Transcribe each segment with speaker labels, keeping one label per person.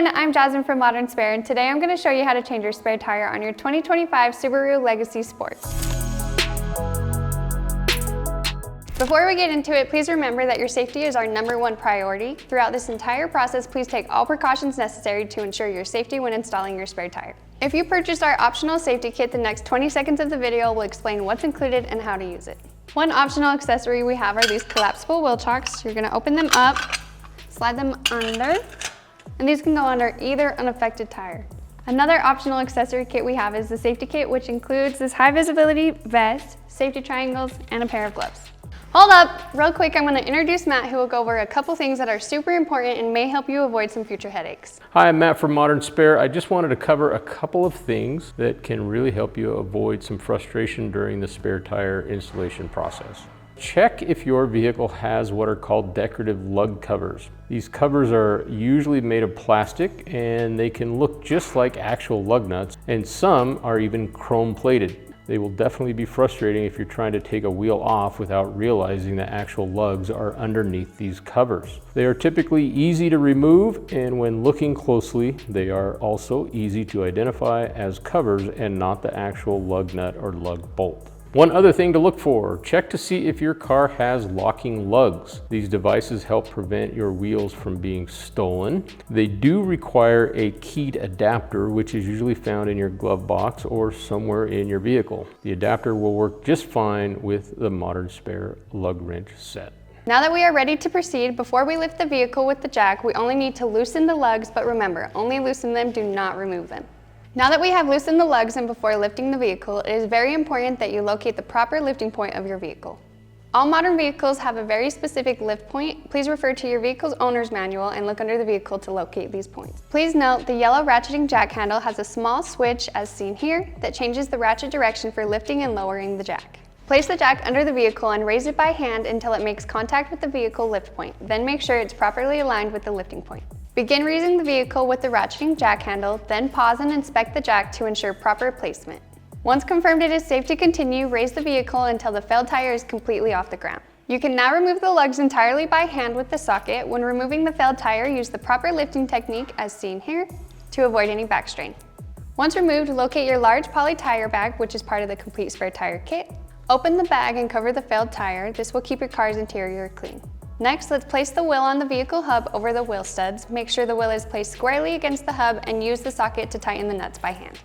Speaker 1: everyone, I'm Jasmine from Modern Spare, and today I'm going to show you how to change your spare tire on your 2025 Subaru Legacy Sport. Before we get into it, please remember that your safety is our #1 priority. Throughout this entire process, please take all precautions necessary to ensure your safety when installing your spare tire. If you purchased our optional safety kit, the next 20 seconds of the video will explain what's included and how to use it. One optional accessory we have are these collapsible wheel chocks. You're going to open them up, slide them under, and these can go under either unaffected tire. Another optional accessory kit we have is the safety kit, which includes this high visibility vest, safety triangles, and a pair of gloves. Hold up, real quick, I'm going to introduce Matt, who will go over a couple things that are super important and may help you avoid some future headaches.
Speaker 2: Hi, I'm Matt from Modern Spare. I just wanted to cover a couple of things that can really help you avoid some frustration during the spare tire installation process. Check if your vehicle has what are called decorative lug covers. These covers are usually made of plastic and they can look just like actual lug nuts, and some are even chrome plated. They will definitely be frustrating if you're trying to take a wheel off without realizing that actual lugs are underneath these covers. They are typically easy to remove, and when looking closely, they are also easy to identify as covers and not the actual lug nut or lug bolt. One other thing to look for, check to see if your car has locking lugs. These devices help prevent your wheels from being stolen. They do require a keyed adapter, which is usually found in your glove box or somewhere in your vehicle. The adapter will work just fine with the Modern Spare lug wrench set.
Speaker 1: Now that we are ready to proceed, before we lift the vehicle with the jack, we only need to loosen the lugs, but remember, only loosen them, do not remove them. Now that we have loosened the lugs and before lifting the vehicle, it is very important that you locate the proper lifting point of your vehicle. All modern vehicles have a very specific lift point. Please refer to your vehicle's owner's manual and look under the vehicle to locate these points. Please note the yellow ratcheting jack handle has a small switch, as seen here, that changes the ratchet direction for lifting and lowering the jack. Place the jack under the vehicle and raise it by hand until it makes contact with the vehicle lift point. Then make sure it's properly aligned with the lifting point. Begin raising the vehicle with the ratcheting jack handle, then pause and inspect the jack to ensure proper placement. Once confirmed it is safe to continue, raise the vehicle until the failed tire is completely off the ground. You can now remove the lugs entirely by hand with the socket. When removing the failed tire, use the proper lifting technique, as seen here, to avoid any back strain. Once removed, locate your large poly tire bag, which is part of the complete spare tire kit. Open the bag and cover the failed tire. This will keep your car's interior clean. Next, let's place the wheel on the vehicle hub over the wheel studs. Make sure the wheel is placed squarely against the hub and use the socket to tighten the nuts by hand.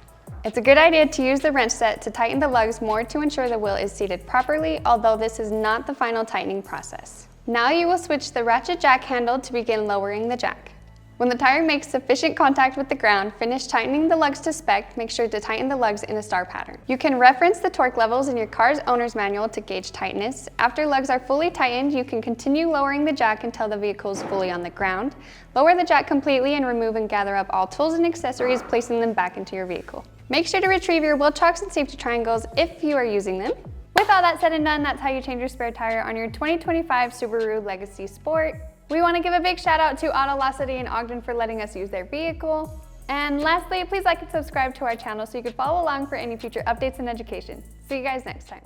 Speaker 1: It's a good idea to use the wrench set to tighten the lugs more to ensure the wheel is seated properly, although this is not the final tightening process. Now you will switch the ratchet jack handle to begin lowering the jack. When the tire makes sufficient contact with the ground, finish tightening the lugs to spec. Make sure to tighten the lugs in a star pattern. You can reference the torque levels in your car's owner's manual to gauge tightness. After lugs are fully tightened, you can continue lowering the jack until the vehicle is fully on the ground. Lower the jack completely and remove and gather up all tools and accessories, placing them back into your vehicle. Make sure to retrieve your wheel chocks and safety triangles if you are using them. With all that said and done, that's how you change your spare tire on your 2025 Subaru Legacy Sport. We want to give a big shout out to Autolocity in Ogden for letting us use their vehicle. And lastly, please like and subscribe to our channel so you can follow along for any future updates and education. See you guys next time.